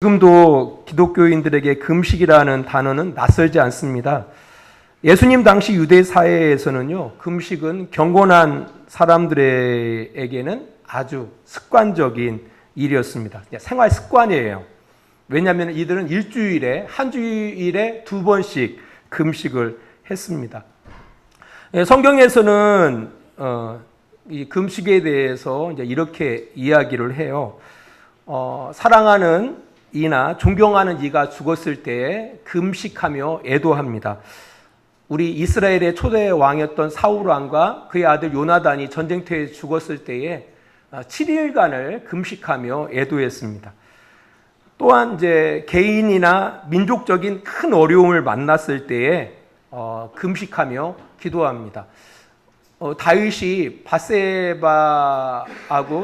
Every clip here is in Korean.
지금도 기독교인들에게 금식이라는 단어는 낯설지 않습니다. 예수님 당시 유대 사회에서는요, 금식은 경건한 사람들에게는 아주 습관적인 일이었습니다. 생활 습관이에요. 왜냐하면 이들은 한 주일에 2번씩 금식을 했습니다. 성경에서는 이 금식에 대해서 이렇게 이야기를 해요. 사랑하는 이나 존경하는 이가 죽었을 때에 금식하며 애도합니다. 우리 이스라엘의 초대 왕이었던 사울 왕과 그의 아들 요나단이 전쟁터에 죽었을 때에 7일간을 금식하며 애도했습니다. 또한 이제 개인이나 민족적인 큰 어려움을 만났을 때에 금식하며 기도합니다. 다윗이 밧세바하고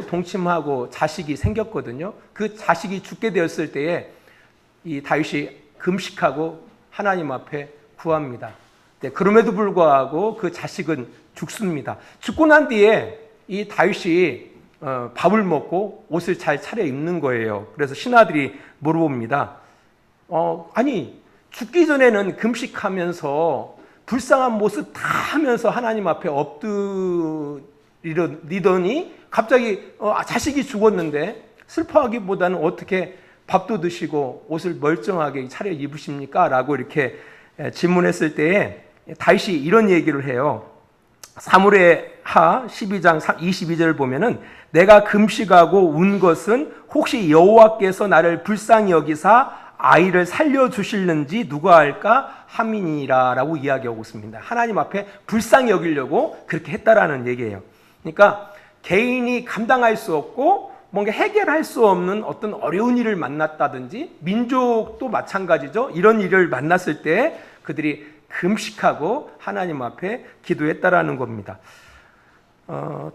동침하고 자식이 생겼거든요. 그 자식이 죽게 되었을 때에 이 다윗이 금식하고 하나님 앞에 구합니다. 그럼에도 불구하고 그 자식은 죽습니다. 죽고 난 뒤에 이 다윗이 밥을 먹고 옷을 잘 차려입는 거예요. 그래서 신하들이 물어봅니다. 아니 죽기 전에는 금식하면서 불쌍한 모습 다 하면서 하나님 앞에 엎드리더니 갑자기 자식이 죽었는데 슬퍼하기보다는 어떻게 밥도 드시고 옷을 멀쩡하게 차려입으십니까? 라고 이렇게 질문했을 때에 다윗이 이런 얘기를 해요. 사무엘하 12장 22절을 보면은 내가 금식하고 운 것은 혹시 여호와께서 나를 불쌍히 여기사 아이를 살려주실는지 누가 알까 함이니라 라고 이야기하고 있습니다. 하나님 앞에 불쌍히 여기려고 그렇게 했다라는 얘기예요. 그러니까 개인이 감당할 수 없고 뭔가 해결할 수 없는 어떤 어려운 일을 만났다든지 민족도 마찬가지죠. 이런 일을 만났을 때 그들이 금식하고 하나님 앞에 기도했다라는 겁니다.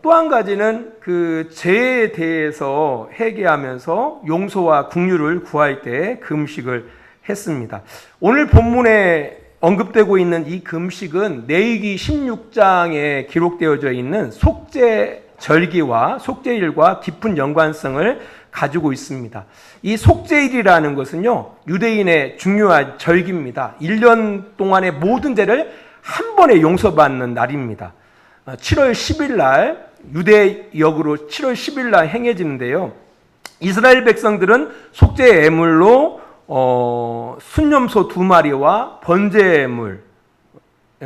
또 한 가지는 그 죄에 대해서 회개하면서 용서와 긍휼을 구할 때 금식을 했습니다. 오늘 본문에 언급되고 있는 이 금식은 레위기 16장에 기록되어져 있는 속죄 절기와 속죄일과 깊은 연관성을 가지고 있습니다. 이 속죄일이라는 것은요, 유대인의 중요한 절기입니다. 1년 동안의 모든 죄를 한 번에 용서받는 날입니다. 7월 10일 날 유대역으로 7월 10일 날 행해지는데요. 이스라엘 백성들은 속죄 예물로 순염소 2마리와 번제 예물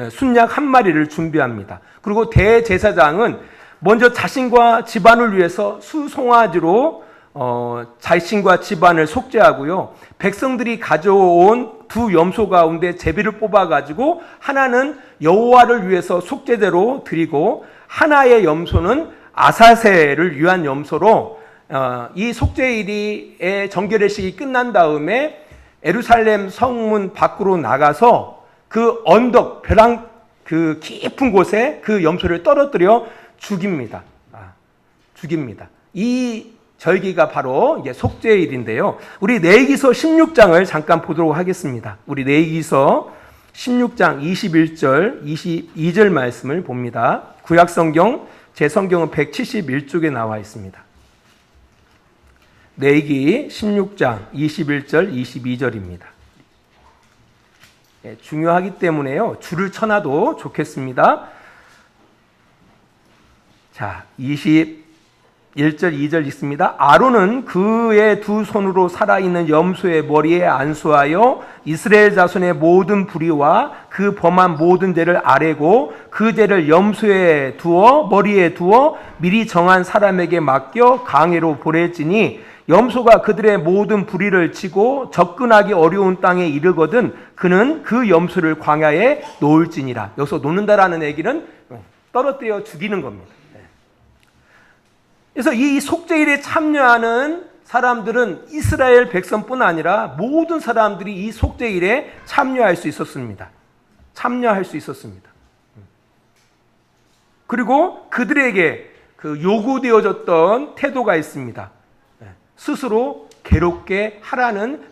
순양 1마리를 준비합니다. 그리고 대제사장은 먼저 자신과 집안을 위해서 수송아지로 자신과 집안을 속죄하고요. 백성들이 가져온 2 염소 가운데 제비를 뽑아가지고 하나는 여호와를 위해서 속죄제로 드리고 하나의 염소는 아사세를 위한 염소로 이 속죄일의 정결례식이 끝난 다음에 예루살렘 성문 밖으로 나가서 그 언덕 벼랑 그 깊은 곳에 그 염소를 떨어뜨려 죽입니다. 이 절기가 바로 이게 속죄일인데요. 우리 레위기서 16장을 잠깐 보도록 하겠습니다. 우리 레위기서 16장 21절, 22절 말씀을 봅니다. 구약성경, 제 성경은 171쪽에 나와 있습니다. 레위기 16장 21절, 22절입니다. 중요하기 때문에요. 줄을 쳐놔도 좋겠습니다. 자, 21절, 2절 있습니다. 아론은 그의 2 손으로 살아있는 염소의 머리에 안수하여 이스라엘 자손의 모든 불의와 그 범한 모든 죄를 아뢰고 그 죄를 염소에 두어 머리에 두어 미리 정한 사람에게 맡겨 강해로 보낼지니 염소가 그들의 모든 불의를 치고 접근하기 어려운 땅에 이르거든 그는 그 염소를 광야에 놓을지니라. 여기서 놓는다라는 얘기는 떨어뜨려 죽이는 겁니다. 그래서 이 속죄일에 참여하는 사람들은 이스라엘 백성뿐 아니라 모든 사람들이 이 속죄일에 참여할 수 있었습니다. 그리고 그들에게 그 요구되어졌던 태도가 있습니다. 스스로 괴롭게 하라는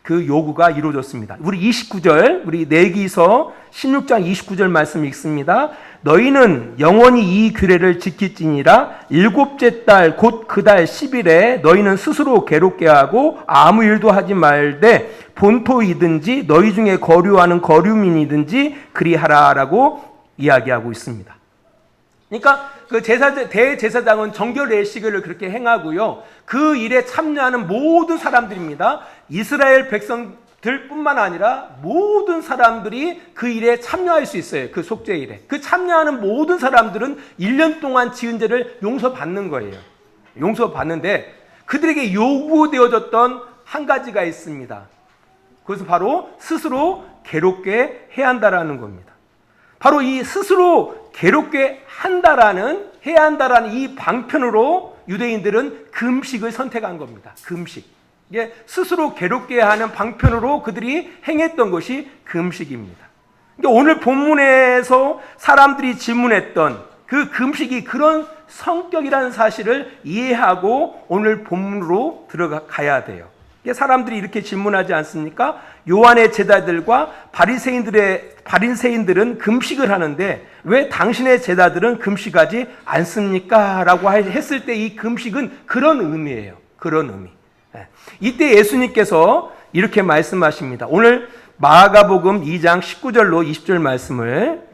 그 요구가 이루어졌습니다. 우리 29절, 우리 내기서 16장 29절 말씀 읽습니다. 너희는 영원히 이 규례를 지킬지니라. 일곱째 달 곧 그 달 10일에 너희는 스스로 괴롭게 하고 아무 일도 하지 말되 본토이든지 너희 중에 거류하는 거류민이든지 그리하라라고 이야기하고 있습니다. 그러니까 그 대제사장은 정결 예식을 그렇게 행하고요. 그 일에 참여하는 모든 사람들입니다. 이스라엘 백성들뿐만 아니라 모든 사람들이 그 일에 참여할 수 있어요. 그 속죄 일에. 그 참여하는 모든 사람들은 1년 동안 지은 죄를 용서받는 거예요. 용서받는데 그들에게 요구되어졌던 한 가지가 있습니다. 그것은 바로 스스로 괴롭게 해야 한다라는 겁니다. 바로 이 스스로 괴롭게 해야 한다라는 이 방편으로 유대인들은 금식을 선택한 겁니다. 금식. 이게 스스로 괴롭게 하는 방편으로 그들이 행했던 것이 금식입니다. 그러니까 오늘 본문에서 사람들이 질문했던 그 금식이 그런 성격이라는 사실을 이해하고 오늘 본문으로 들어가야 돼요. 사람들이 이렇게 질문하지 않습니까? 요한의 제자들과 바리새인들은 금식을 하는데 왜 당신의 제자들은 금식하지 않습니까? 라고 했을 때 이 금식은 그런 의미예요. 그런 의미. 이때 예수님께서 이렇게 말씀하십니다. 오늘 마가복음 2장 19절로 20절 말씀을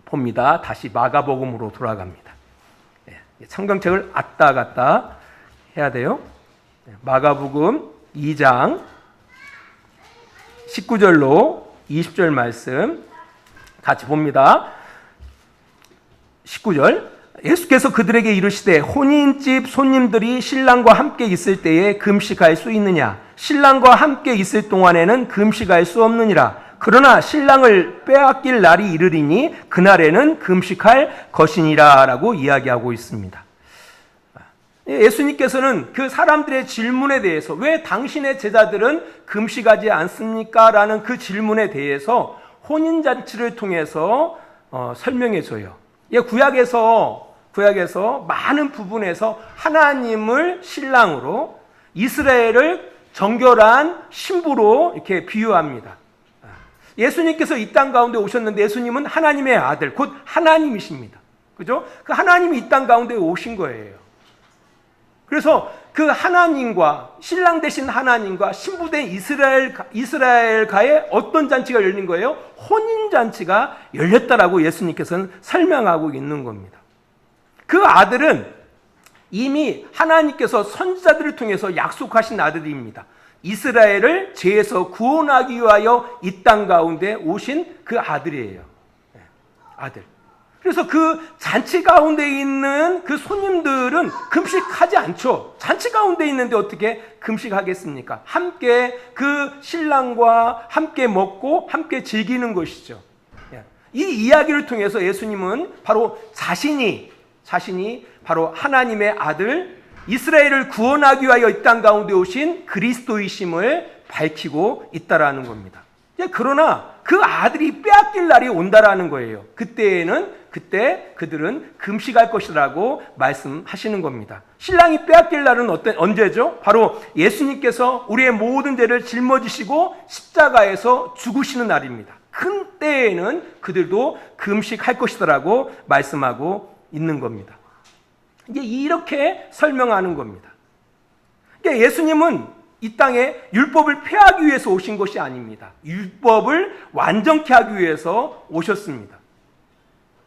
봅니다. 다시 마가복음으로 돌아갑니다. 성경책을 왔다 갔다 해야 돼요. 마가복음 2장 19절로 20절 말씀 같이 봅니다. 19절 예수께서 그들에게 이르시되 혼인집 손님들이 신랑과 함께 있을 때에 금식할 수 있느냐? 신랑과 함께 있을 동안에는 금식할 수 없느니라. 그러나 신랑을 빼앗길 날이 이르리니 그날에는 금식할 것이니라 라고 이야기하고 있습니다. 예수님께서는 그 사람들의 질문에 대해서 왜 당신의 제자들은 금식하지 않습니까? 라는 그 질문에 대해서 혼인잔치를 통해서 설명해 줘요. 구약에서 많은 부분에서 하나님을 신랑으로 이스라엘을 정결한 신부로 이렇게 비유합니다. 예수님께서 이 땅 가운데 오셨는데 예수님은 하나님의 아들, 곧 하나님이십니다. 그죠? 그 하나님이 이 땅 가운데 오신 거예요. 그래서 그 하나님과 신랑 되신 하나님과 신부된 이스라엘과의 어떤 잔치가 열린 거예요? 혼인잔치가 열렸다라고 예수님께서는 설명하고 있는 겁니다. 그 아들은 이미 하나님께서 선지자들을 통해서 약속하신 아들입니다. 이스라엘을 죄에서 구원하기 위하여 이 땅 가운데 오신 그 아들이에요. 아들. 그래서 그 잔치 가운데 있는 그 손님들은 금식하지 않죠. 잔치 가운데 있는데 어떻게 금식하겠습니까? 함께 그 신랑과 함께 먹고 함께 즐기는 것이죠. 이 이야기를 통해서 예수님은 바로 자신이 바로 하나님의 아들, 이스라엘을 구원하기 위하여 이 땅 가운데 오신 그리스도이심을 밝히고 있다라는 겁니다. 그러나 그 아들이 빼앗길 날이 온다라는 거예요. 그때 그들은 금식할 것이라고 말씀하시는 겁니다. 신랑이 빼앗길 날은 언제죠? 바로 예수님께서 우리의 모든 죄를 짊어지시고 십자가에서 죽으시는 날입니다. 큰 때에는 그들도 금식할 것이라고 말씀하고 있는 겁니다. 이제 이렇게 설명하는 겁니다. 그러니까 예수님은 이 땅에 율법을 폐하기 위해서 오신 것이 아닙니다. 율법을 완전케 하기 위해서 오셨습니다.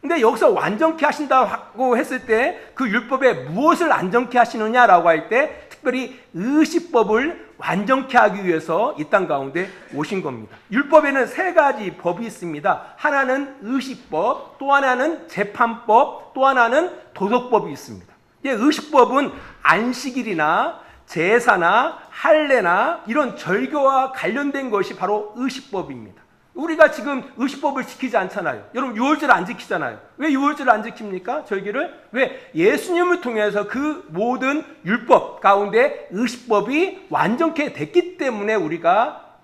근데 여기서 완전케 하신다고 했을 때 그 율법에 무엇을 완전케 하시느냐라고 할 때 특별히 의식법을 완전케 하기 위해서 이 땅 가운데 오신 겁니다. 율법에는 3가지 법이 있습니다. 하나는 의식법, 또 하나는 재판법, 또 하나는 도덕법이 있습니다. 의식법은 안식일이나 제사나 할례나 이런 절교와 관련된 것이 바로 의식법입니다. 우리가 지금 의식법을 지키지 않잖아요. 여러분 유월절 안 지키잖아요. 왜 유월절을 안 지킵니까? 절기를? 왜? 예수님을 통해서 그 모든 율법 가운데 의식법이 완전케 됐기 때문에 우리가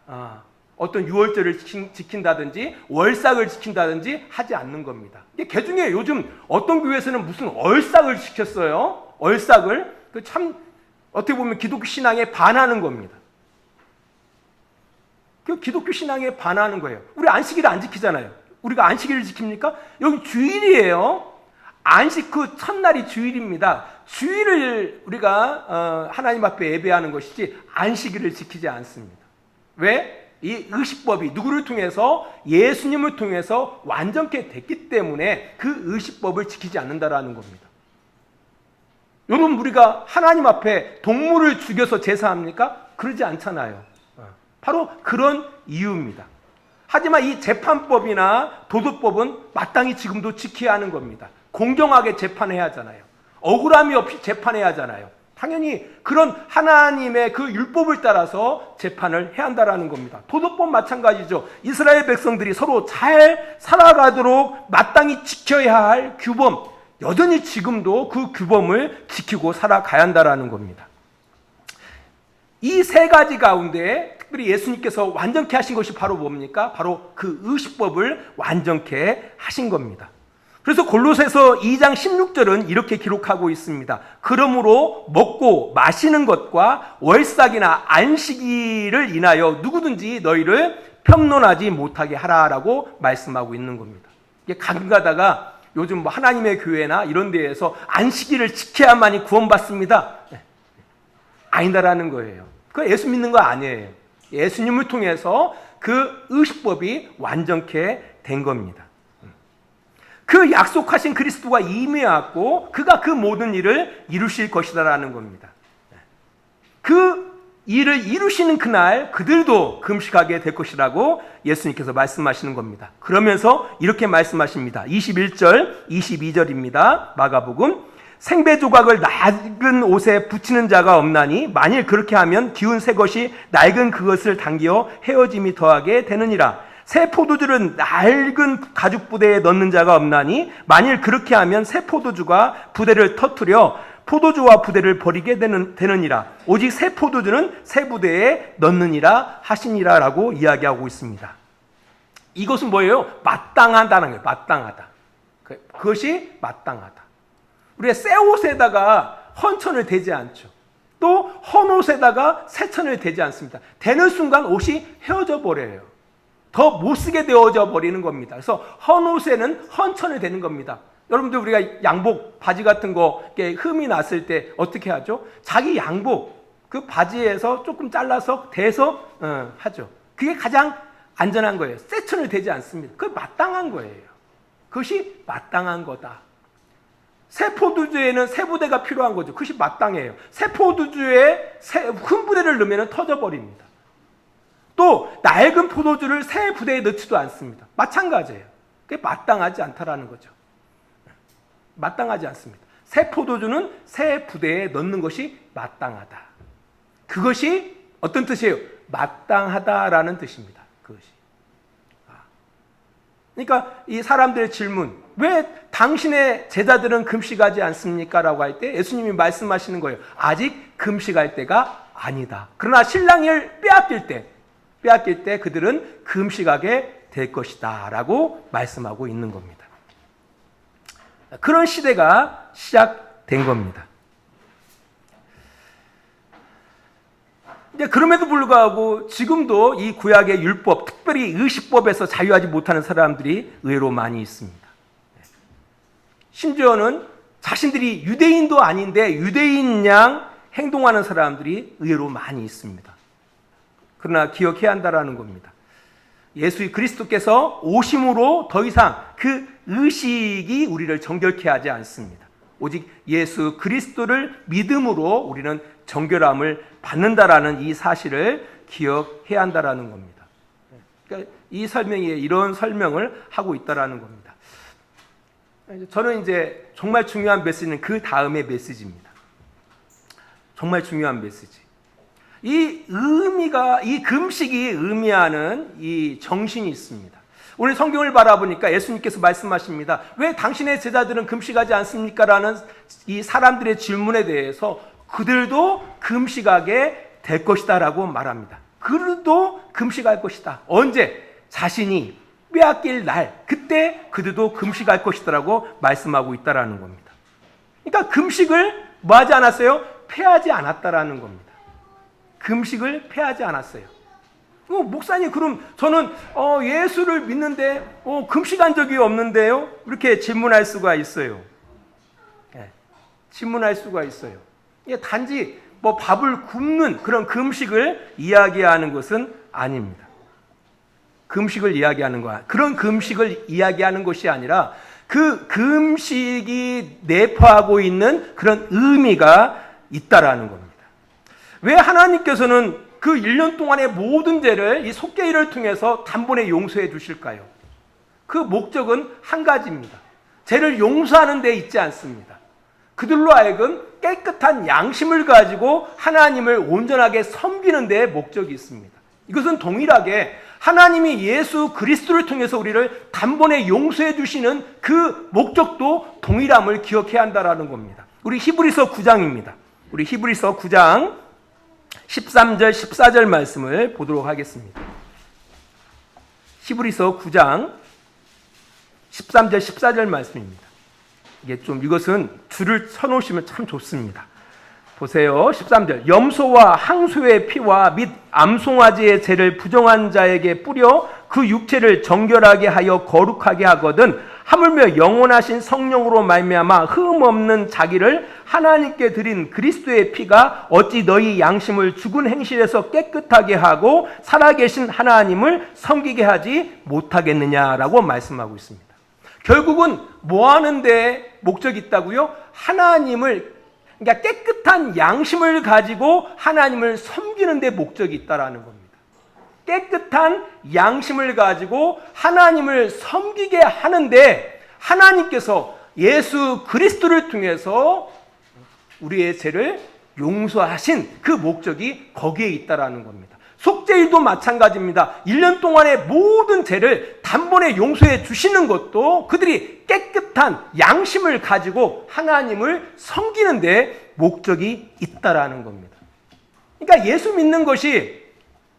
어떤 유월절을 지킨다든지 월삭을 지킨다든지 하지 않는 겁니다. 개중에 요즘 어떤 교회에서는 무슨 얼삭을 지켰어요. 얼삭을 참 어떻게 보면 기독교 신앙에 반하는 겁니다. 그 기독교 신앙에 반하는 거예요. 우리 안식일을 안 지키잖아요. 우리가 안식일을 지킵니까? 여기 주일이에요. 안식 그 첫날이 주일입니다. 주일을 우리가 하나님 앞에 예배하는 것이지 안식일을 지키지 않습니다. 왜? 이 의식법이 누구를 통해서? 예수님을 통해서 완전케 됐기 때문에 그 의식법을 지키지 않는다라는 겁니다. 여러분, 우리가 하나님 앞에 동물을 죽여서 제사합니까? 그러지 않잖아요. 바로 그런 이유입니다. 하지만 이 재판법이나 도덕법은 마땅히 지금도 지켜야 하는 겁니다. 공정하게 재판해야 하잖아요. 억울함이 없이 재판해야 하잖아요. 당연히 그런 하나님의 그 율법을 따라서 재판을 해야 한다는 겁니다. 도덕법 마찬가지죠. 이스라엘 백성들이 서로 잘 살아가도록 마땅히 지켜야 할 규범, 여전히 지금도 그 규범을 지키고 살아가야 한다는 겁니다. 이 세 가지 가운데 특별히 예수님께서 완전케 하신 것이 바로 뭡니까? 바로 그 의식법을 완전케 하신 겁니다. 그래서 골로새서 2장 16절은 이렇게 기록하고 있습니다. 그러므로 먹고 마시는 것과 월삭이나 안식일을 인하여 누구든지 너희를 평론하지 못하게 하라라고 말씀하고 있는 겁니다. 이게 가끔 가다가 요즘 뭐 하나님의 교회나 이런 데에서 안식일을 지켜야만이 구원받습니다. 아니다라는 거예요. 그거 예수 믿는 거 아니에요. 예수님을 통해서 그 의식법이 완전케 된 겁니다. 그 약속하신 그리스도가 이미 왔고 그가 그 모든 일을 이루실 것이다라는 겁니다. 그 일을 이루시는 그날 그들도 금식하게 될 것이라고 예수님께서 말씀하시는 겁니다. 그러면서 이렇게 말씀하십니다. 21절, 22절입니다. 마가복음. 생배 조각을 낡은 옷에 붙이는 자가 없나니 만일 그렇게 하면 기운 새 것이 낡은 그것을 당겨 헤어짐이 더하게 되느니라. 새 포도주를 낡은 가죽 부대에 넣는 자가 없나니 만일 그렇게 하면 새 포도주가 부대를 터뜨려 포도주와 부대를 버리게 되느니라. 오직 새 포도주는 새 부대에 넣느니라 하시니라 라고 이야기하고 있습니다. 이것은 뭐예요? 마땅하다는 거예요. 마땅하다. 그것이 마땅하다. 우리가 새 옷에다가 헌천을 대지 않죠. 또 헌옷에다가 새천을 대지 않습니다. 대는 순간 옷이 헤어져 버려요. 더 못쓰게 되어져 버리는 겁니다. 그래서 헌옷에는 헌천을 대는 겁니다. 여러분들 우리가 양복, 바지 같은 거 흠이 났을 때 어떻게 하죠? 자기 양복, 그 바지에서 조금 잘라서 대서 하죠. 그게 가장 안전한 거예요. 새천을 대지 않습니다. 그게 마땅한 거예요. 그것이 마땅한 거다. 새 포도주에는 새 부대가 필요한 거죠. 그것이 마땅해요. 새 포도주에 큰 부대를 넣으면 터져버립니다. 또 낡은 포도주를 새 부대에 넣지도 않습니다. 마찬가지예요. 그게 마땅하지 않다라는 거죠. 마땅하지 않습니다. 새 포도주는 새 부대에 넣는 것이 마땅하다. 그것이 어떤 뜻이에요? 마땅하다라는 뜻입니다. 그것이. 그러니까 이 사람들의 질문, 왜 당신의 제자들은 금식하지 않습니까? 라고 할 때 예수님이 말씀하시는 거예요. 아직 금식할 때가 아니다. 그러나 신랑을 빼앗길 때 그들은 금식하게 될 것이다 라고 말씀하고 있는 겁니다. 그런 시대가 시작된 겁니다. 이제 그럼에도 불구하고 지금도 이 구약의 율법, 특별히 의식법에서 자유하지 못하는 사람들이 의외로 많이 있습니다. 심지어는 자신들이 유대인도 아닌데 유대인 양 행동하는 사람들이 의외로 많이 있습니다. 그러나 기억해야 한다는 겁니다. 예수 그리스도께서 오심으로 더 이상 그 의식이 우리를 정결케 하지 않습니다. 오직 예수 그리스도를 믿음으로 우리는 정결함을 받는다라는 이 사실을 기억해야 한다라는 겁니다. 그러니까 이 설명에 이런 설명을 하고 있다라는 겁니다. 저는 이제 정말 중요한 메시지는 그 다음의 메시지입니다. 정말 중요한 메시지. 이 의미가, 이 금식이 의미하는 이 정신이 있습니다. 오늘 성경을 바라보니까 예수님께서 말씀하십니다. 왜 당신의 제자들은 금식하지 않습니까? 라는 이 사람들의 질문에 대해서 그들도 금식하게 될 것이다 라고 말합니다. 그들도 금식할 것이다. 언제? 자신이 빼앗길 날, 그때 그들도 금식할 것이다 라고 말씀하고 있다라는 겁니다. 그러니까 금식을 뭐 하지 않았어요? 패하지 않았다라는 겁니다. 금식을 패하지 않았어요. 목사님, 그럼 저는 예수를 믿는데 금식한 적이 없는데요? 이렇게 질문할 수가 있어요. 질문할 수가 있어요. 이게 단지 밥을 굶는 그런 금식을 이야기하는 것은 아닙니다. 금식을 이야기하는 거야. 그런 금식을 이야기하는 것이 아니라 그 금식이 내포하고 있는 그런 의미가 있다라는 겁니다. 왜 하나님께서는 그 1년 동안의 모든 죄를 이 속죄일을 통해서 단번에 용서해 주실까요? 그 목적은 한 가지입니다. 죄를 용서하는 데 있지 않습니다. 그들로 하여금 깨끗한 양심을 가지고 하나님을 온전하게 섬기는 데 목적이 있습니다. 이것은 동일하게 하나님이 예수 그리스도를 통해서 우리를 단번에 용서해 주시는 그 목적도 동일함을 기억해야 한다는 겁니다. 우리 히브리서 9장입니다. 우리 히브리서 9장 13절 14절 말씀을 보도록 하겠습니다. 히브리서 9장 13절 14절 말씀입니다. 이것은 줄을 쳐놓으시면 참 좋습니다. 보세요. 13절. 염소와 항소의 피와 및 암송아지의 죄를 부정한 자에게 뿌려 그 육체를 정결하게 하여 거룩하게 하거든 하물며 영원하신 성령으로 말미암아 흠 없는 자기를 하나님께 드린 그리스도의 피가 어찌 너희 양심을 죽은 행실에서 깨끗하게 하고 살아계신 하나님을 섬기게 하지 못하겠느냐라고 말씀하고 있습니다. 결국은 뭐 하는 데 목적이 있다고요? 그러니까 깨끗한 양심을 가지고 하나님을 섬기는 데 목적이 있다라는 겁니다. 깨끗한 양심을 가지고 하나님을 섬기게 하는데 하나님께서 예수 그리스도를 통해서 우리의 죄를 용서하신 그 목적이 거기에 있다라는 겁니다. 속죄일도 마찬가지입니다. 1년 동안의 모든 죄를 단번에 용서해 주시는 것도 그들이 깨끗한 양심을 가지고 하나님을 섬기는 데 목적이 있다라는 겁니다. 그러니까 예수 믿는 것이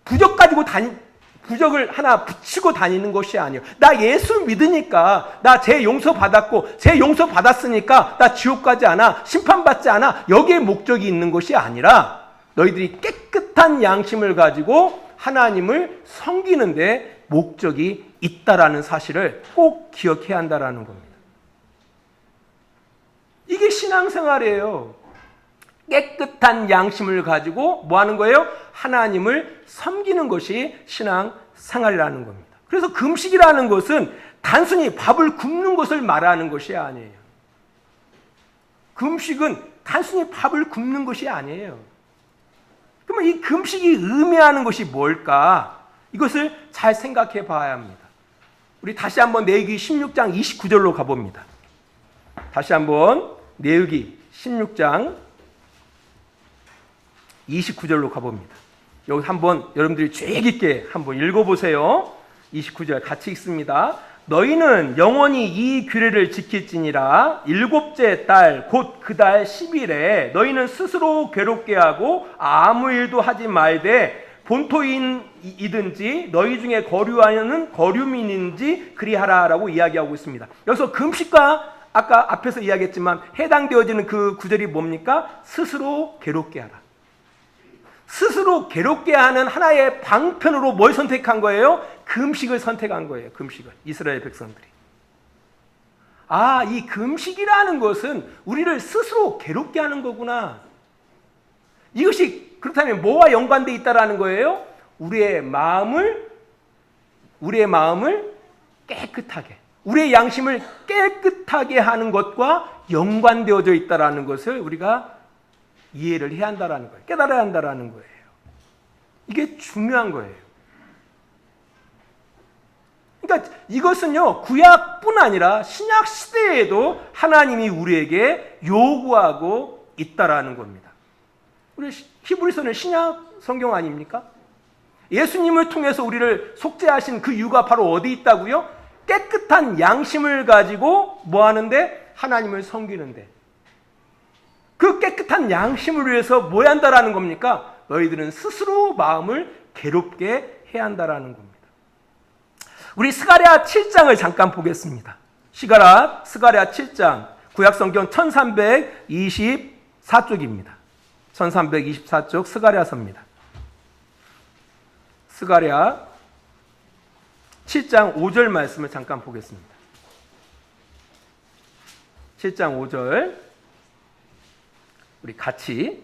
부적을 하나 붙이고 다니는 것이 아니에요. 나 예수 믿으니까 나 죄 용서 받았고 죄 용서 받았으니까 나 지옥 가지 않아, 심판받지 않아, 여기에 목적이 있는 것이 아니라 너희들이 깨끗한 양심을 가지고 하나님을 섬기는 데 목적이 있다라는 사실을 꼭 기억해야 한다라는 겁니다. 이게 신앙생활이에요. 깨끗한 양심을 가지고 뭐 하는 거예요? 하나님을 섬기는 것이 신앙생활이라는 겁니다. 그래서 금식이라는 것은 단순히 밥을 굶는 것을 말하는 것이 아니에요. 금식은 단순히 밥을 굶는 것이 아니에요. 그러면 이 금식이 의미하는 것이 뭘까? 이것을 잘 생각해 봐야 합니다. 우리 다시 한번 레위기 16장 29절로 가봅니다. 다시 한번 레위기 16장 29절로 가봅니다. 여기 한번 여러분들이 주의 깊게 한번 읽어보세요. 29절 같이 읽습니다. 너희는 영원히 이 규례를 지킬지니라. 일곱째 달 곧 그 달 10일에 너희는 스스로 괴롭게 하고 아무 일도 하지 말되 본토인이든지 너희 중에 거류하는 거류민인지 그리하라라고 이야기하고 있습니다. 여기서 금식과 아까 앞에서 이야기했지만 해당되어지는 그 구절이 뭡니까? 스스로 괴롭게 하라. 스스로 괴롭게 하는 하나의 방편으로 뭘 선택한 거예요? 금식을 선택한 거예요. 금식을. 이스라엘 백성들이. 이 금식이라는 것은 우리를 스스로 괴롭게 하는 거구나. 이것이 그렇다면 뭐와 연관되어 있다라는 거예요? 우리의 마음을 깨끗하게, 우리의 양심을 깨끗하게 하는 것과 연관되어져 있다라는 것을 우리가 이해를 해야 한다라는 거예요. 깨달아야 한다라는 거예요. 이게 중요한 거예요. 그러니까 이것은요, 구약뿐 아니라 신약 시대에도 하나님이 우리에게 요구하고 있다라는 겁니다. 우리 히브리서는 신약 성경 아닙니까? 예수님을 통해서 우리를 속죄하신 그 이유가 바로 어디 있다고요? 깨끗한 양심을 가지고 뭐 하는데? 하나님을 섬기는데. 그 깨끗한 양심을 위해서 뭐 해야 한다라는 겁니까? 너희들은 스스로 마음을 괴롭게 해야 한다라는 겁니다. 우리 스가랴 7장을 잠깐 보겠습니다. 스가랴 7장, 구약성경 1324쪽입니다. 1324쪽 스가랴서입니다. 스가랴 7장 5절 말씀을 잠깐 보겠습니다. 7장 5절 우리 같이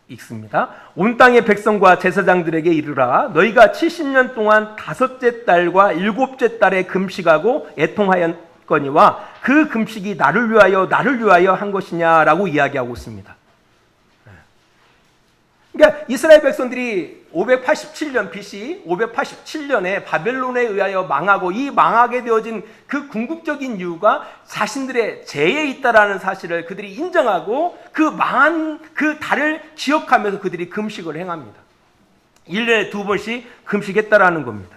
읽습니다. 온 땅의 백성과 제사장들에게 이르라. 너희가 70년 동안 다섯째 달과 일곱째 달에 금식하고 애통하였거니와 그 금식이 나를 위하여 한 것이냐라고 이야기하고 있습니다. 그러니까 이스라엘 백성들이 587년 BC 587년에 바벨론에 의하여 망하고 이 망하게 되어진 그 궁극적인 이유가 자신들의 죄에 있다라는 사실을 그들이 인정하고 그 망한 그 달을 기억하면서 그들이 금식을 행합니다. 1년에 2번씩 금식했다라는 겁니다.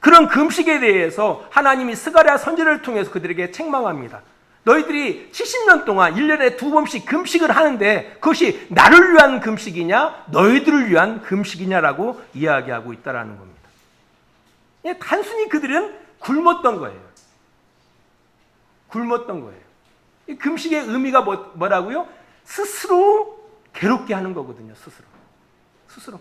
그런 금식에 대해서 하나님이 스가랴 선지자를 통해서 그들에게 책망합니다. 너희들이 70년 동안 1년에 2번씩 금식을 하는데 그것이 나를 위한 금식이냐 너희들을 위한 금식이냐라고 이야기하고 있다는 겁니다. 단순히 그들은 굶었던 거예요. 굶었던 거예요. 이 금식의 의미가 뭐라고요? 스스로 괴롭게 하는 거거든요. 스스로.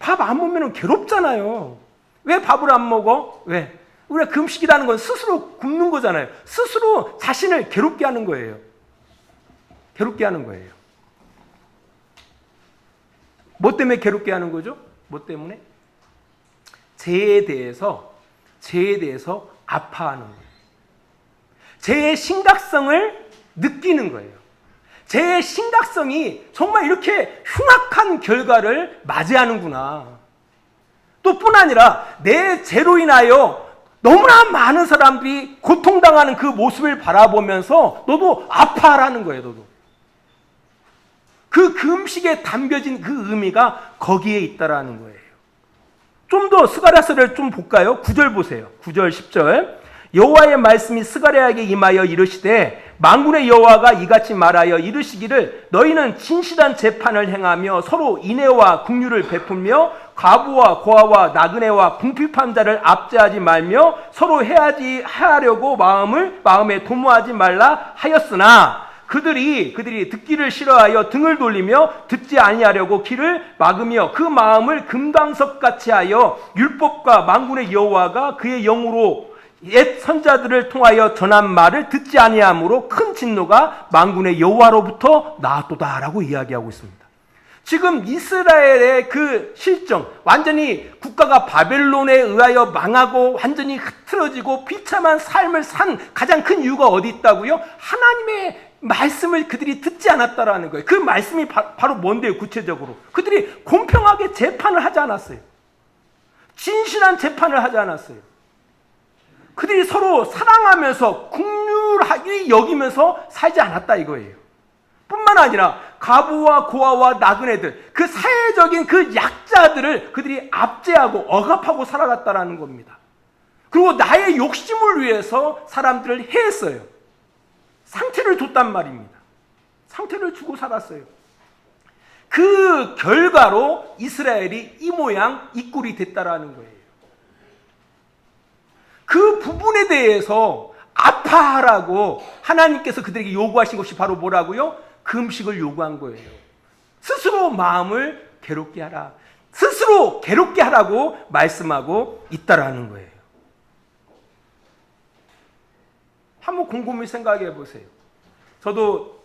밥 안 먹으면 괴롭잖아요. 왜 밥을 안 먹어? 왜? 우리가 금식이라는 건 스스로 굶는 거잖아요. 스스로 자신을 괴롭게 하는 거예요. 뭐 때문에 괴롭게 하는 거죠? 뭐 때문에? 죄에 대해서 아파하는 거예요. 죄의 심각성을 느끼는 거예요. 죄의 심각성이 정말 이렇게 흉악한 결과를 맞이하는구나. 또 뿐 아니라 내 죄로 인하여 너무나 많은 사람들이 고통당하는 그 모습을 바라보면서 너도 아파하라는 거예요. 너도. 그 금식에 담겨진 그 의미가 거기에 있다라는 거예요. 좀 더 스가랴서를 좀 볼까요? 9절 보세요. 9절 10절. 여호와의 말씀이 스가랴에게 임하여 이르시되 만군의 여호와가 이같이 말하여 이르시기를 너희는 진실한 재판을 행하며 서로 인애와 긍휼을 베풀며 과부와 고아와 나그네와 궁핍한 자를 압제하지 말며 서로 해하려고 마음에 도모하지 말라 하였으나 그들이 듣기를 싫어하여 등을 돌리며 듣지 아니하려고 귀를 막으며 그 마음을 금강석같이 하여 율법과 만군의 여호와가 그의 영으로 옛 선자들을 통하여 전한 말을 듣지 아니하므로 큰 진노가 만군의 여호와로부터 나왔도다라고 이야기하고 있습니다. 지금 이스라엘의 그 실정, 완전히 국가가 바벨론에 의하여 망하고 완전히 흐트러지고 비참한 삶을 산 가장 큰 이유가 어디 있다고요? 하나님의 말씀을 그들이 듣지 않았다라는 거예요. 그 말씀이 바로 뭔데요? 구체적으로 그들이 공평하게 재판을 하지 않았어요. 진실한 재판을 하지 않았어요. 그들이 서로 사랑하면서 긍휼하게 여기면서 살지 않았다 이거예요. 뿐만 아니라 과부와 고아와 나그네들, 그 사회적인 그 약자들을 그들이 압제하고 억압하고 살아갔다라는 겁니다. 그리고 나의 욕심을 위해서 사람들을 해했어요. 상태를 줬단 말입니다. 상태를 주고 살았어요. 그 결과로 이스라엘이 이 모양 이 꼴이 됐다라는 거예요. 그 부분에 대해서 아파하라고 하나님께서 그들에게 요구하신 것이 바로 뭐라고요? 금식을 요구한 거예요. 스스로 마음을 괴롭게 하라. 스스로 괴롭게 하라고 말씀하고 있다라는 거예요. 한번 곰곰이 생각해 보세요. 저도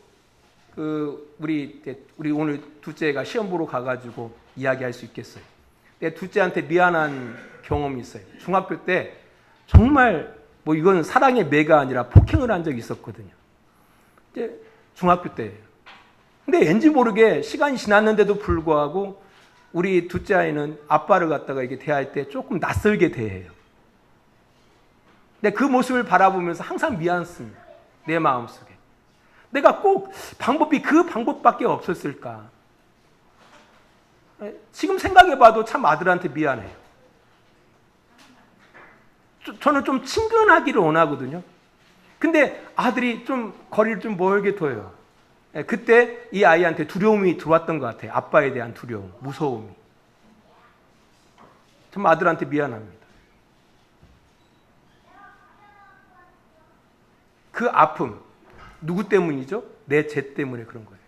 우리 오늘 둘째가 시험 보러 가가지고 이야기할 수 있겠어요. 내 둘째한테 미안한 경험이 있어요. 중학교 때 정말 이건 사랑의 매가 아니라 폭행을 한 적이 있었거든요. 이제 중학교 때예요. 근데 왠지 모르게 시간이 지났는데도 불구하고 우리 둘째 아이는 아빠를 갖다가 이게 대할 때 조금 낯설게 대해요. 근데 그 모습을 바라보면서 항상 미안했습니다. 내 마음속에. 내가 꼭 그 방법밖에 없었을까. 지금 생각해봐도 참 아들한테 미안해요. 저는 좀 친근하기를 원하거든요. 근데 아들이 좀 거리를 좀 멀게 둬요. 그때 이 아이한테 두려움이 들어왔던 것 같아요. 아빠에 대한 두려움, 무서움이. 참 아들한테 미안합니다. 그 아픔, 누구 때문이죠? 내 죄 때문에 그런 거예요.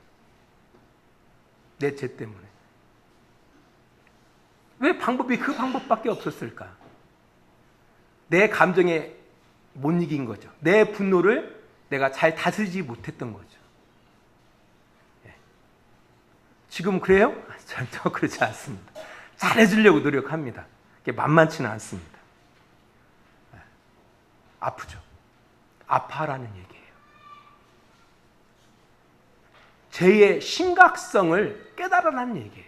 내 죄 때문에. 왜 방법이 그 방법밖에 없었을까? 내 감정에 못 이긴 거죠. 내 분노를 내가 잘 다스리지 못했던 거죠. 지금 그래요? 전혀 그렇지 않습니다. 잘해주려고 노력합니다. 그게 만만치는 않습니다. 아프죠. 아파라는 얘기예요. 죄의 심각성을 깨달으라는 얘기예요.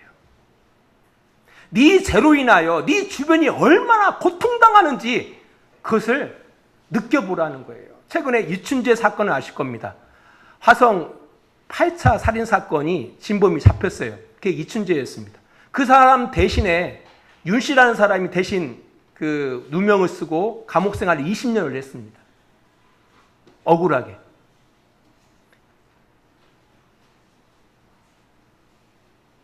네 죄로 인하여 네 주변이 얼마나 고통당하는지 그것을 느껴보라는 거예요. 최근에 이춘재 사건을 아실 겁니다. 화성 8차 살인사건이 진범이 잡혔어요. 그게 이춘재였습니다. 그 사람 대신에 윤 씨라는 사람이 대신 그 누명을 쓰고 감옥 생활을 20년을 했습니다. 억울하게.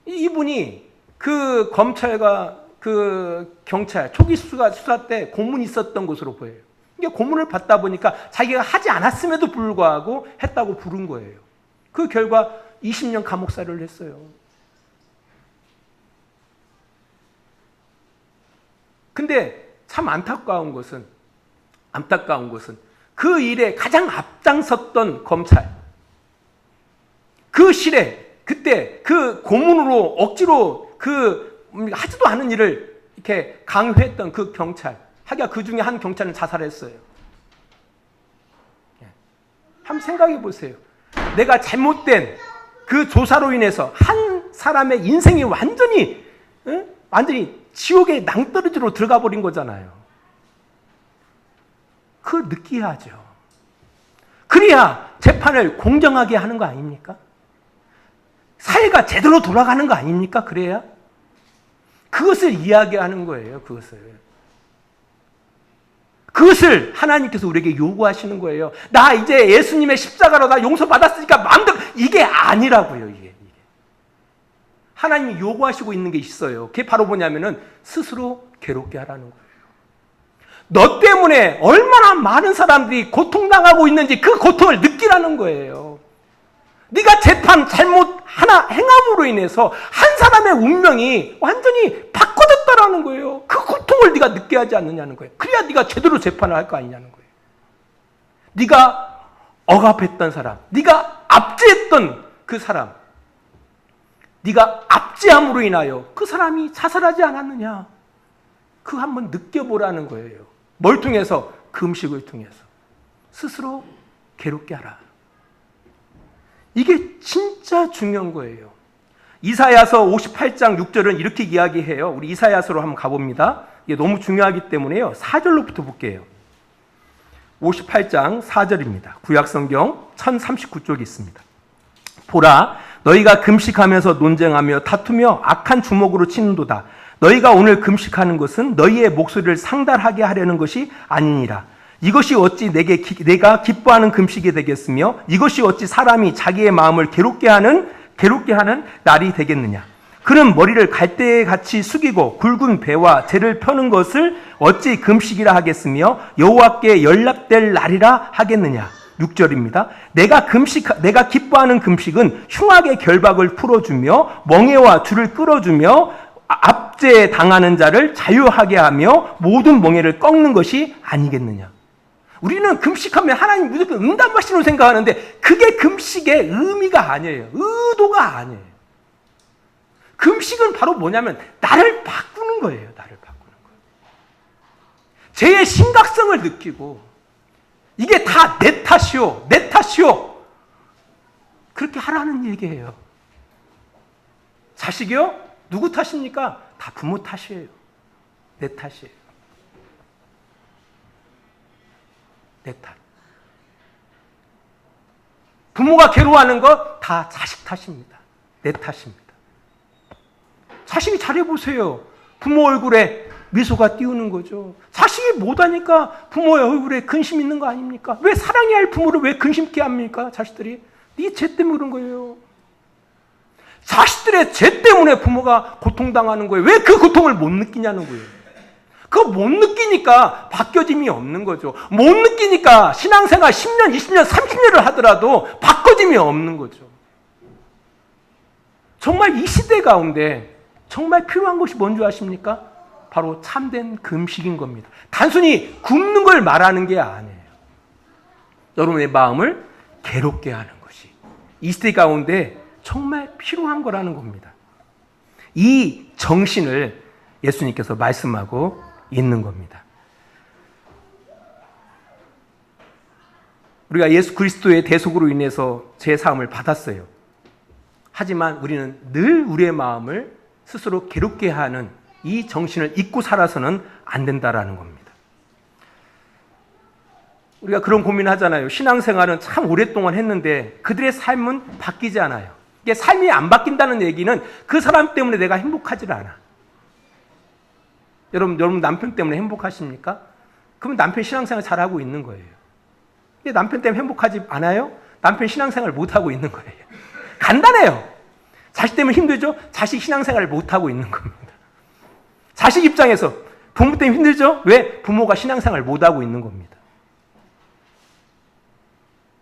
이분이 그 검찰과 그 경찰 초기 수사 때 고문이 있었던 것으로 보여요. 이게 고문을 받다 보니까 자기가 하지 않았음에도 불구하고 했다고 부른 거예요. 그 결과 20년 감옥살이를 했어요. 근데 참 안타까운 것은 그 일에 가장 앞장섰던 검찰, 그 실에 그때 그 고문으로 억지로 그 하지도 않은 일을 이렇게 강요했던 그 경찰, 하기야 그 중에 한 경찰은 자살했어요. 한번 생각해 보세요. 내가 잘못된 그 조사로 인해서 한 사람의 인생이 완전히 지옥의 낭떠러지로 들어가 버린 거잖아요. 그걸 느끼야죠. 그래야 재판을 공정하게 하는 거 아닙니까? 사회가 제대로 돌아가는 거 아닙니까? 그래야? 그것을 이야기하는 거예요. 그것을 하나님께서 우리에게 요구하시는 거예요. 나 이제 예수님의 십자가로 나 용서받았으니까 마음대로, 이게 아니라고요. 이게. 하나님이 요구하시고 있는 게 있어요. 그게 바로 뭐냐면은 스스로 괴롭게 하라는 거예요. 너 때문에 얼마나 많은 사람들이 고통당하고 있는지 그 고통을 느끼라는 거예요. 네가 재판 잘못 하나 행함으로 인해서 한 사람의 운명이 완전히 바꿔졌다라는 거예요. 그 고통을 네가 느껴야 하지 않느냐는 거예요. 그래야 네가 제대로 재판을 할 거 아니냐는 거예요. 네가 억압했던 사람, 네가 압제했던 그 사람, 네가 압제함으로 인하여 그 사람이 자살하지 않았느냐, 그거 한번 느껴보라는 거예요. 뭘 통해서? 금식을 통해서. 스스로 괴롭게 하라. 이게 진짜 중요한 거예요. 이사야서 58장 6절은 이렇게 이야기해요. 우리 이사야서로 한번 가봅니다. 이게 너무 중요하기 때문에요. 4절로부터 볼게요. 58장 4절입니다. 구약성경 1039쪽이 있습니다. 보라, 너희가 금식하면서 논쟁하며 다투며 악한 주먹으로 치는도다. 너희가 오늘 금식하는 것은 너희의 목소리를 상달하게 하려는 것이 아니니라. 이것이 어찌 내가 기뻐하는 금식이 되겠으며 이것이 어찌 사람이 자기의 마음을 괴롭게 하는 날이 되겠느냐. 그는 머리를 갈대같이 숙이고 굵은 배와 재를 펴는 것을 어찌 금식이라 하겠으며 여호와께 연락될 날이라 하겠느냐. 6절입니다. 내가 기뻐하는 금식은 흉악의 결박을 풀어주며 멍에와 줄을 끌어주며 압제 당하는 자를 자유하게 하며 모든 멍에를 꺾는 것이 아니겠느냐. 우리는 금식하면 하나님 무조건 응답하시는 생각하는데 그게 금식의 의미가 아니에요. 의도가 아니에요. 금식은 바로 뭐냐면 나를 바꾸는 거예요. 나를 바꾸는 거예요. 죄의 심각성을 느끼고 이게 다 내 탓이요. 내 탓이요. 그렇게 하라는 얘기예요. 자식이요? 누구 탓입니까? 다 부모 탓이에요. 내 탓이에요. 내 탓. 부모가 괴로워하는 거 다 자식 탓입니다. 내 탓입니다. 자식이 잘해보세요. 부모 얼굴에 미소가 띄우는 거죠. 자식이 못하니까 부모의 얼굴에 근심 있는 거 아닙니까? 왜 사랑해야 할 부모를 왜 근심케 합니까? 자식들이. 네 죄 때문에 그런 거예요. 자식들의 죄 때문에 부모가 고통당하는 거예요. 왜 그 고통을 못 느끼냐는 거예요. 그거 못 느끼니까 바뀌어짐이 없는 거죠. 못 느끼니까 신앙생활 10년, 20년, 30년을 하더라도 바꿔짐이 없는 거죠. 정말 이 시대 가운데 정말 필요한 것이 뭔지 아십니까? 바로 참된 금식인 겁니다. 단순히 굶는 걸 말하는 게 아니에요. 여러분의 마음을 괴롭게 하는 것이 이 시대 가운데 정말 필요한 거라는 겁니다. 이 정신을 예수님께서 말씀하고 있는 겁니다. 우리가 예수 그리스도의 대속으로 인해서 제사함을 받았어요. 하지만 우리는 늘 우리의 마음을 스스로 괴롭게 하는 이 정신을 잊고 살아서는 안 된다라는 겁니다. 우리가 그런 고민을 하잖아요. 신앙생활은 참 오랫동안 했는데 그들의 삶은 바뀌지 않아요. 이게 삶이 안 바뀐다는 얘기는 그 사람 때문에 내가 행복하지 않아. 여러분 남편 때문에 행복하십니까? 그러면 남편 신앙생활 잘하고 있는 거예요. 근데 남편 때문에 행복하지 않아요? 남편 신앙생활 못하고 있는 거예요. 간단해요. 자식 때문에 힘들죠? 자식 신앙생활을 못하고 있는 겁니다. 자식 입장에서 부모 때문에 힘들죠? 왜? 부모가 신앙생활을 못하고 있는 겁니다.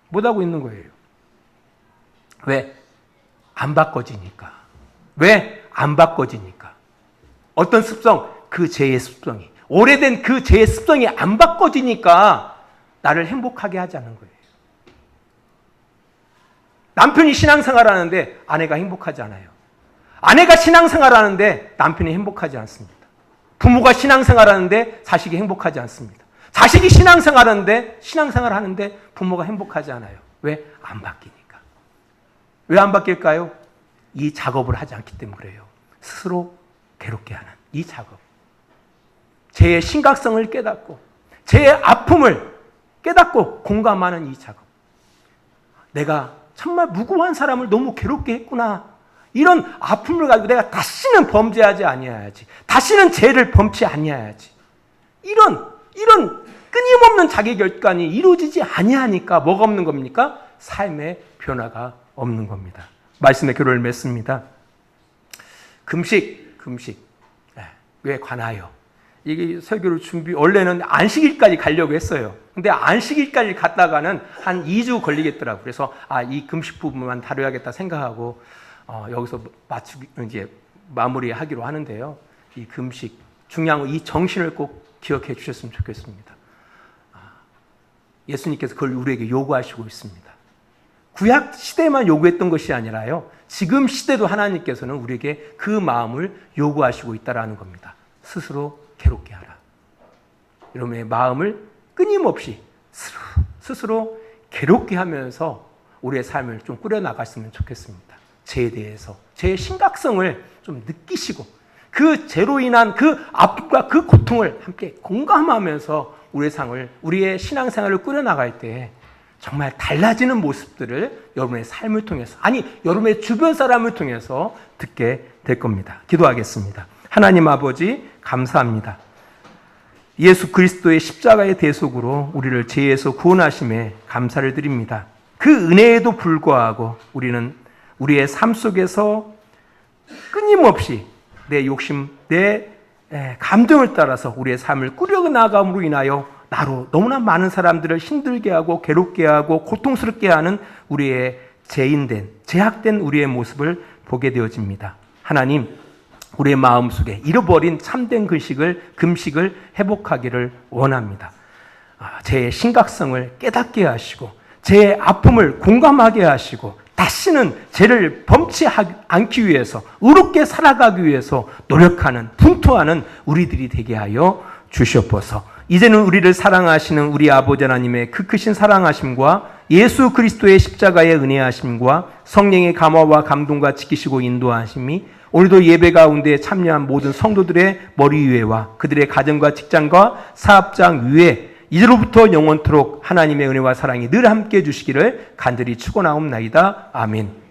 못하고 있는 거예요. 왜? 안 바꿔지니까. 왜? 안 바꿔지니까. 어떤 습성? 그 죄의 습성이. 오래된 그 죄의 습성이 안 바꿔지니까 나를 행복하게 하지 않는 거예요. 남편이 신앙생활 하는데 아내가 행복하지 않아요. 아내가 신앙생활 하는데 남편이 행복하지 않습니다. 부모가 신앙생활 하는데 자식이 행복하지 않습니다. 자식이 신앙생활 하는데 부모가 행복하지 않아요. 왜? 안 바뀌니까. 왜 안 바뀔까요? 이 작업을 하지 않기 때문에 그래요. 스스로 괴롭게 하는 이 작업. 죄의 심각성을 깨닫고 죄의 아픔을 깨닫고 공감하는 이 작업. 내가 정말 무고한 사람을 너무 괴롭게 했구나. 이런 아픔을 가지고 내가 다시는 범죄하지 아니해야지. 다시는 죄를 범치 아니해야지. 이런 끊임없는 자기 결단이 이루어지지 아니하니까 뭐가 없는 겁니까? 삶의 변화가 없는 겁니다. 말씀의 교를 맺습니다. 금식 왜 관하여? 이게 설교를 원래는 안식일까지 가려고 했어요. 근데 안식일까지 갔다가는 한 2주 걸리겠더라고요. 그래서 이 금식 부분만 다뤄야겠다 생각하고 여기서 마무리하기로 하는데요. 이 금식 중요한 이 정신을 꼭 기억해 주셨으면 좋겠습니다. 예수님께서 그걸 우리에게 요구하시고 있습니다. 구약 시대만 요구했던 것이 아니라요. 지금 시대도 하나님께서는 우리에게 그 마음을 요구하시고 있다는 겁니다. 스스로 괴롭게 하라. 여러분의 마음을 끊임없이 스스로 괴롭게 하면서 우리의 삶을 좀 꾸려나갔으면 좋겠습니다. 죄에 대해서 죄의 심각성을 좀 느끼시고 그 죄로 인한 그 아픔과 그 고통을 함께 공감하면서 우리의 신앙생활을 꾸려나갈 때 정말 달라지는 모습들을 여러분의 삶을 통해서 여러분의 주변 사람을 통해서 듣게 될 겁니다. 기도하겠습니다. 하나님 아버지 감사합니다. 예수 그리스도의 십자가의 대속으로 우리를 죄에서 구원하심에 감사를 드립니다. 그 은혜에도 불구하고 우리는 우리의 삶 속에서 끊임없이 내 욕심, 내 감정을 따라서 우리의 삶을 꾸려나감으로 인하여 나로 너무나 많은 사람들을 힘들게 하고 괴롭게 하고 고통스럽게 하는 우리의 제약된 우리의 모습을 보게 되어집니다. 하나님, 우리의 마음속에 잃어버린 참된 금식을 회복하기를 원합니다. 죄의 심각성을 깨닫게 하시고 죄의 아픔을 공감하게 하시고 다시는 죄를 범치 않기 위해서 의롭게 살아가기 위해서 노력하는 분투하는 우리들이 되게 하여 주시옵소서. 이제는 우리를 사랑하시는 우리 아버지 하나님의 그 크신 사랑하심과 예수 그리스도의 십자가의 은혜하심과 성령의 감화와 감동과 지키시고 인도하심이 오늘도 예배 가운데 참여한 모든 성도들의 머리 위에와 그들의 가정과 직장과 사업장 위에 이제로부터 영원토록 하나님의 은혜와 사랑이 늘 함께 해주시기를 간절히 축원하옵나이다. 아멘.